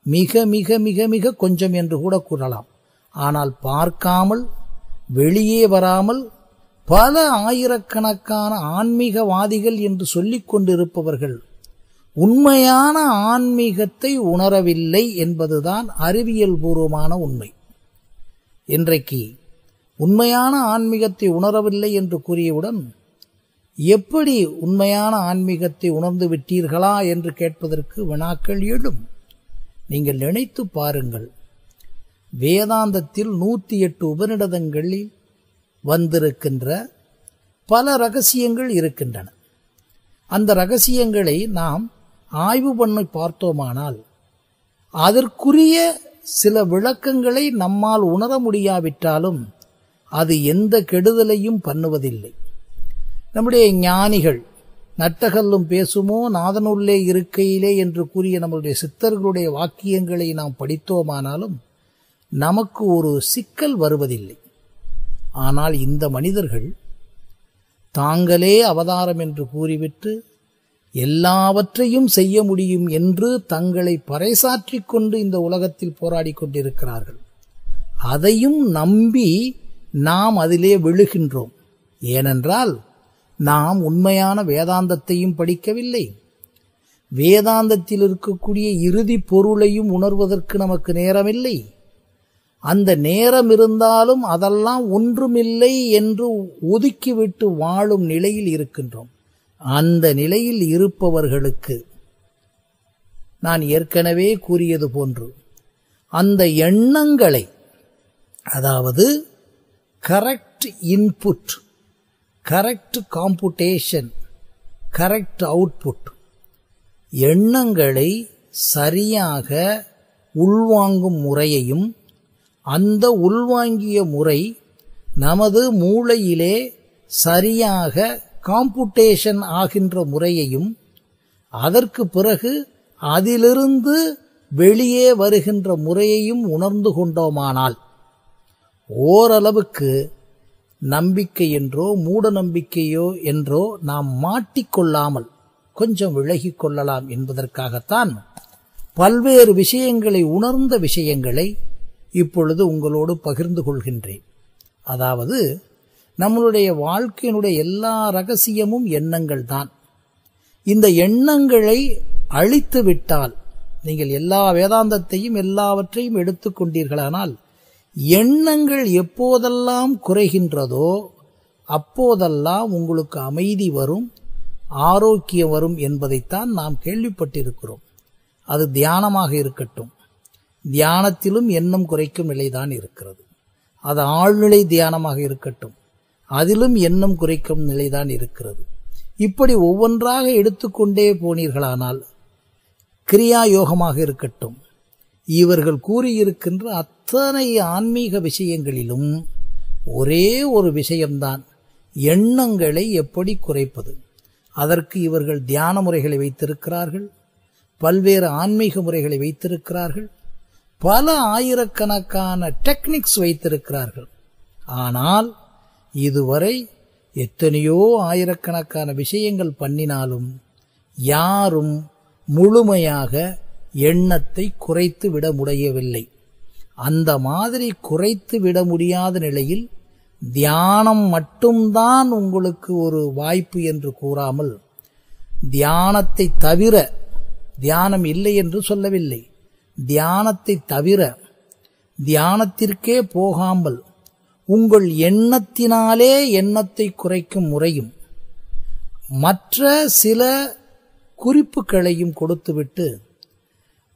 மிக மிக மிக மிக கொஞ்சம் என்று கூட கூறலாம். ஆனால் பார்க்காமல் வெளியே வராமல் பல ஆயிரக்கணக்கான ஆன்மீகவாதிகள் என்று சொல்லிக் கொண்டிருப்பவர்கள் உண்மையான ஆன்மீகத்தை உணரவில்லை என்பதுதான் அறிவியல் பூர்வமான உண்மை. இன்றைக்கு உண்மையான ஆன்மீகத்தை உணரவில்லை என்று கூறியவுடன் எப்படி உண்மையான ஆன்மீகத்தை உணர்ந்து விட்டீர்களா என்று கேட்பதற்கு வினாக்கள் எழும். நீங்கள் நினைத்து பாருங்கள், வேதாந்தத்தில் 108 உபநிடதங்களில் வந்திருக்கின்ற பல ரகசியங்கள் இருக்கின்றன. அந்த ரகசியங்களை நாம் ஆய்வு பண்ணி பார்த்தோமானால் அதற்குரிய சில விளக்கங்களை நம்மால் உணர முடியாவிட்டாலும் அது எந்த கெடுதலையும் பண்ணுவதில்லை. நம்முடைய ஞானிகள் நட்டகல்லும் பேசுமோ நாதனுள்ளே இருக்கையிலே என்று கூறிய நம்முடைய சித்தர்களுடைய வாக்கியங்களை நாம் படித்தோமானாலும் நமக்கு ஒரு சிக்கல் வருவதில்லை. ஆனால் இந்த மனிதர்கள் தாங்களே அவதாரம் என்று கூறிவிட்டு எல்லாவற்றையும் செய்ய முடியும் என்று தங்களை பறைசாற்றிக் கொண்டு இந்த உலகத்தில் போராடி கொண்டிருக்கிறார்கள். அதையும் நம்பி நாம் அதிலே விழுகின்றோம். ஏனென்றால் நாம் உண்மையான வேதாந்தத்தையும் படிக்கவில்லை. வேதாந்தத்தில் இருக்கக்கூடிய இறுதி பொருளையும் உணர்வதற்கு நமக்கு நேரமில்லை. அந்த நேரம் இருந்தாலும் அதெல்லாம் ஒன்றுமில்லை என்று ஒதுக்கிவிட்டு வாழும் நிலையில் இருக்கின்றோம். அந்த நிலையில் இருப்பவர்களுக்கு நான் ஏற்கனவே கூறியது போன்று அந்த எண்ணங்களை, அதாவது correct input, correct computation, correct output, எண்ணங்களை சரியாக உள்வாங்கும் முறையையும் அந்த உள்வாங்கிய முறை நமது மூளையிலே சரியாக காம்புடேஷன் ஆகின்ற முறையையும் அதற்கு பிறகு அதிலிருந்து வெளியே வருகின்ற முறையையும் உணர்ந்து கொண்டோமானால் ஓரளவுக்கு நம்பிக்கை என்றோ மூட நம்பிக்கையோ என்றோ நாம் மாட்டிக்கொள்ளாமல் கொஞ்சம் விலகிக் கொள்ளலாம் என்பதற்காகத்தான் பல்வேறு விஷயங்களை உணர்ந்த விஷயங்களை இப்பொழுது உங்களோடு பகிர்ந்து கொள்கின்றேன். அதாவது நம்மளுடைய வாழ்க்கையினுடைய எல்லா ரகசியமும் எண்ணங்கள் தான். இந்த எண்ணங்களை அழித்து விட்டால், நீங்கள் எல்லா வேதாந்தத்தையும் எல்லாவற்றையும் எடுத்துக்கொண்டீர்களானால் எண்ணங்கள் எப்போதெல்லாம் குறைகின்றதோ அப்போதெல்லாம் உங்களுக்கு அமைதி வரும், ஆரோக்கியம் வரும் என்பதைத்தான் நாம் கேள்விப்பட்டிருக்கிறோம். அது தியானமாக இருக்கட்டும், தியானத்திலும் எண்ணம் குறைக்கும் நிலைதான் இருக்கிறது. அது ஆழ்நிலை தியானமாக இருக்கட்டும், அதிலும் எண்ணம் குறைக்கும் நிலைதான் இருக்கிறது. இப்படி ஒவ்வொன்றாக எடுத்துக்கொண்டே போனீர்களானால் கிரியா யோகமாக இருக்கட்டும், இவர்கள் கூறியிருக்கின்ற அத்தனை ஆன்மீக விஷயங்களிலும் ஒரே ஒரு விஷயம்தான், எண்ணங்களை எப்படி குறைப்பது. அதற்கு இவர்கள் தியான முறைகளை வைத்திருக்கிறார்கள், பல்வேறு ஆன்மீக முறைகளை வைத்திருக்கிறார்கள், பல ஆயிரக்கணக்கான டெக்னிக்ஸ் வைத்திருக்கிறார்கள். ஆனால் இதுவரை எத்தனையோ ஆயிரக்கணக்கான விஷயங்கள் பண்ணினாலும் யாரும் முழுமையாக எண்ணத்தை குறைத்து விட முடியவில்லை. அந்த மாதிரி குறைத்து விட முடியாத நிலையில் தியானம் மட்டும்தான் உங்களுக்கு ஒரு வாய்ப்பு என்று கூறாமல், தியானத்தை தவிர, தியானம் இல்லை என்று சொல்லவில்லை, தியானத்தை தவிர தியானத்திற்கே போகாமல் உங்கள் எண்ணத்தினாலே எண்ணத்தை குறைக்கும் முறையும் மற்ற சில குறிப்புகளையும் கொடுத்துவிட்டு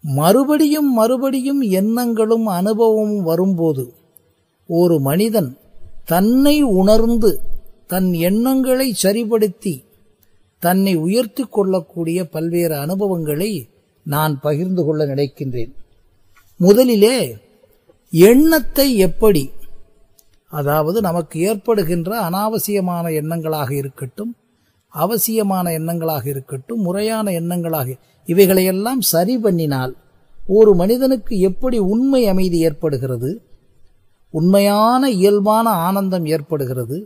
மறுபடியும் மறுபடியும் எண்ணங்களும் அனுபவமும் வரும்போது ஒரு மனிதன் தன்னை உணர்ந்து தன் எண்ணங்களை சரிபடுத்தி தன்னை உயர்த்தி கொள்ளக்கூடிய பல்வேறு அனுபவங்களை நான் பகிர்ந்து கொள்ள நினைக்கின்றேன். முதலிலே எண்ணத்தை எப்படி, அதாவது நமக்கு ஏற்படுகின்ற அனாவசியமான எண்ணங்களாக இருக்கட்டும், அவசியமான எண்ணங்களாக இருக்கட்டும், முறையான எண்ணங்களாக, இவைகளையெல்லாம் சரி பண்ணினால் ஒரு மனிதனுக்கு எப்படி உண்மை அமைதி ஏற்படுகிறது, உண்மையான இயல்பான ஆனந்தம் ஏற்படுகிறது,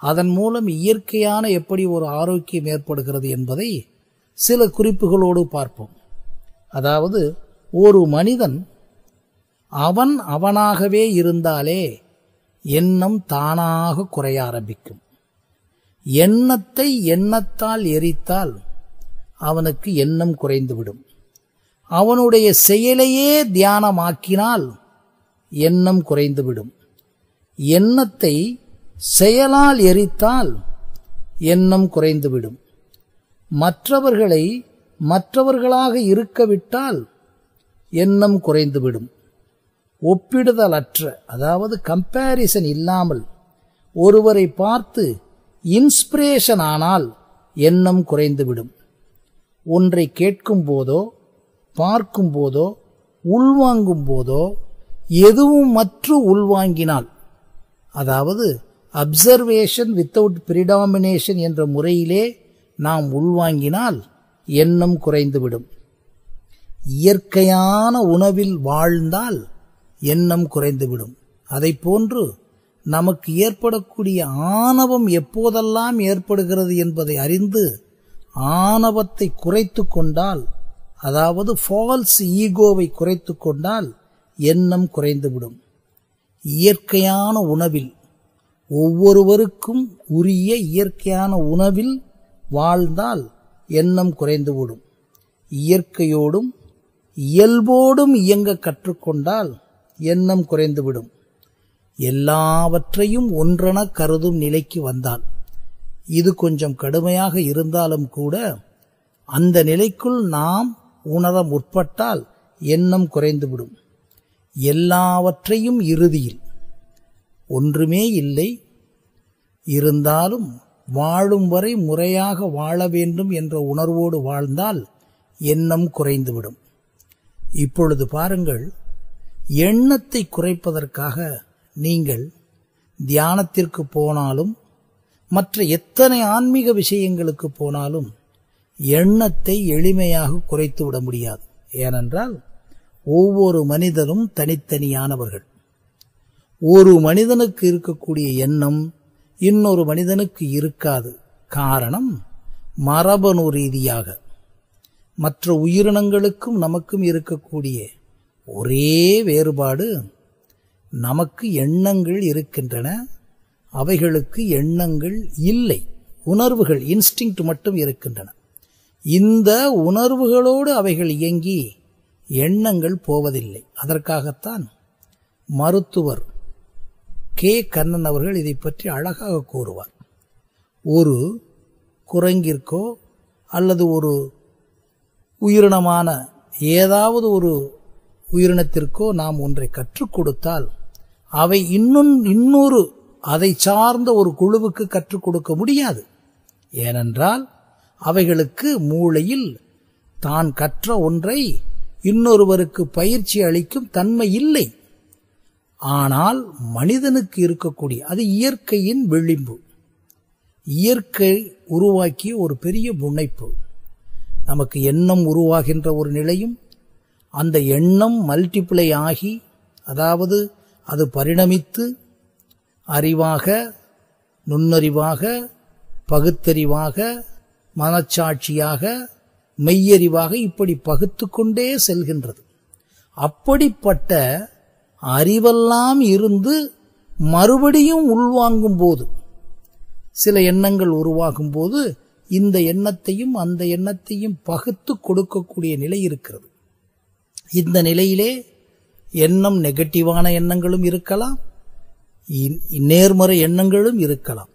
அதன் மூலம் இயற்கையான எப்படி ஒரு ஆரோக்கியம் ஏற்படுகிறது என்பதை சில குறிப்புகளோடு பார்ப்போம். அதாவது ஒரு மனிதன் அவன் அவனாகவே இருந்தாலே எண்ணம் தானாக குறைய ஆரம்பிக்கும். எண்ணத்தை எண்ணத்தால் எரித்தால் அவனுக்கு எண்ணம் குறைந்துவிடும். அவனுடைய செயலையே தியானமாக்கினால் எண்ணம் குறைந்துவிடும். எண்ணத்தை செயலால் எரித்தால் எண்ணம் குறைந்துவிடும். மற்றவர்களை மற்றவர்களாக இருக்கவிட்டால் எண்ணம் குறைந்துவிடும். ஒப்பிடுதலற்ற, அதாவது கம்பேரிசன் இல்லாமல் ஒருவரை பார்த்து இன்ஸ்பிரேஷன் ஆனால் எண்ணம் குறைந்துவிடும். ஒன்றை கேட்கும் போதோ பார்க்கும் போதோ உள்வாங்கும் போதோ எதுவும் மற்ற உள்வாங்கினால், அதாவது அப்சர்வேஷன் வித்தவுட் பிரிடாமினேஷன் என்ற முறையிலே நாம் உள்வாங்கினால் எண்ணம் குறைந்துவிடும். இயற்கையான உணவில் வாழ்ந்தால் எண்ணம் குறைந்துவிடும். அதைப்போன்று நமக்கு ஏற்படக்கூடிய ஆணவம் எப்போதெல்லாம் ஏற்படுகிறது என்பதை அறிந்து ஆணவத்தை குறைத்து கொண்டால், அதாவது ஃபால்ஸ் ஈகோவை குறைத்து கொண்டால் எண்ணம் குறைந்துவிடும். இயற்கையான உணவில், ஒவ்வொருவருக்கும் உரிய இயற்கையான உணவில் வாழ்ந்தால் எண்ணம் குறைந்துவிடும். இயற்கையோடும் இயல்போடும் இயங்க கற்றுக்கொண்டால் எண்ணம் குறைந்துவிடும். எல்லாவற்றையும் ஒன்றென கருதும் நிலைக்கு வந்தால், இது கொஞ்சம் கடுமையாக இருந்தாலும் கூட அந்த நிலைக்குள் நாம் உணர முற்பட்டால் எண்ணம் குறைந்துவிடும். எல்லாவற்றையும் இறுதியில் ஒன்றுமே இல்லை, இருந்தாலும் வாழும் வரை முறையாக வாழ வேண்டும் என்ற உணர்வோடு வாழ்ந்தால் எண்ணம் குறைந்துவிடும். இப்பொழுது பாருங்கள், எண்ணத்தை குறைப்பதற்காக நீங்கள் தியானத்திற்கு போனாலும் மற்ற எத்தனை ஆன்மீக விஷயங்களுக்கு போனாலும் எண்ணத்தை எளிமையாக குறைத்து விட முடியாது. ஏனென்றால் ஒவ்வொரு மனிதனும் தனித்தனியானவர்கள். ஒரு மனிதனுக்கு இருக்கக்கூடிய எண்ணம் இன்னொரு மனிதனுக்கு இருக்காது. காரணம், மரபணு ரீதியாக மற்ற உயிரினங்களுக்கும் நமக்கும் இருக்கக்கூடிய ஒரே வேறுபாடு, நமக்கு எண்ணங்கள் இருக்கின்றன, அவைகளுக்கு எண்ணங்கள் இல்லை. உணர்வுகள், இன்ஸ்டிங்க்ட் மட்டும் இருக்கின்றன. இந்த உணர்வுகளோடு அவைகள் இயங்கி எண்ணங்கள் போவதில்லை. அதற்காகத்தான் மருத்துவர் கே கண்ணன் அவர்கள் இதை பற்றி அழகாக கூறுவார். ஒரு குரங்கிற்கோ அல்லது ஒரு உயிரினமான ஏதாவது ஒரு உயிரினத்திற்கோ நாம் ஒன்றை கற்றுக் கொடுத்தால் அவை இன்னொரு அதை சார்ந்த ஒரு குழுவுக்கு கற்றுக் கொடுக்க முடியாது. ஏனென்றால் அவைகளுக்கு மூளையில் தான் கற்ற ஒன்றை இன்னொருவருக்கு பயிற்சி அளிக்கும் தன்மை இல்லை. ஆனால் மனிதனுக்கு இருக்கக்கூடிய, அது இயற்கையின் விளிம்பு, இயற்கை உருவாக்கிய ஒரு பெரிய முனைப்பு. நமக்கு எண்ணம் உருவாகின்ற ஒரு நிலையும், அந்த எண்ணம் மல்டிப்ளை ஆகி, அதாவது அது பரிணமித்து அறிவாக, நுண்ணறிவாக, பகுத்தறிவாக, மனச்சாட்சியாக, மெய்யறிவாக இப்படி பகுத்து கொண்டே செல்கின்றது. அப்படிப்பட்ட அறிவெல்லாம் இருந்து மறுபடியும் உள்வாங்கும் போது, சில எண்ணங்கள் உருவாகும் போது இந்த எண்ணத்தையும் அந்த எண்ணத்தையும் பகுத்து கொடுக்கக்கூடிய நிலை இருக்கிறது. இந்த நிலையிலே எண்ணம் நெகட்டிவான எண்ணங்களும் இருக்கலாம், நேர்மறை எண்ணங்களும் இருக்கலாம்.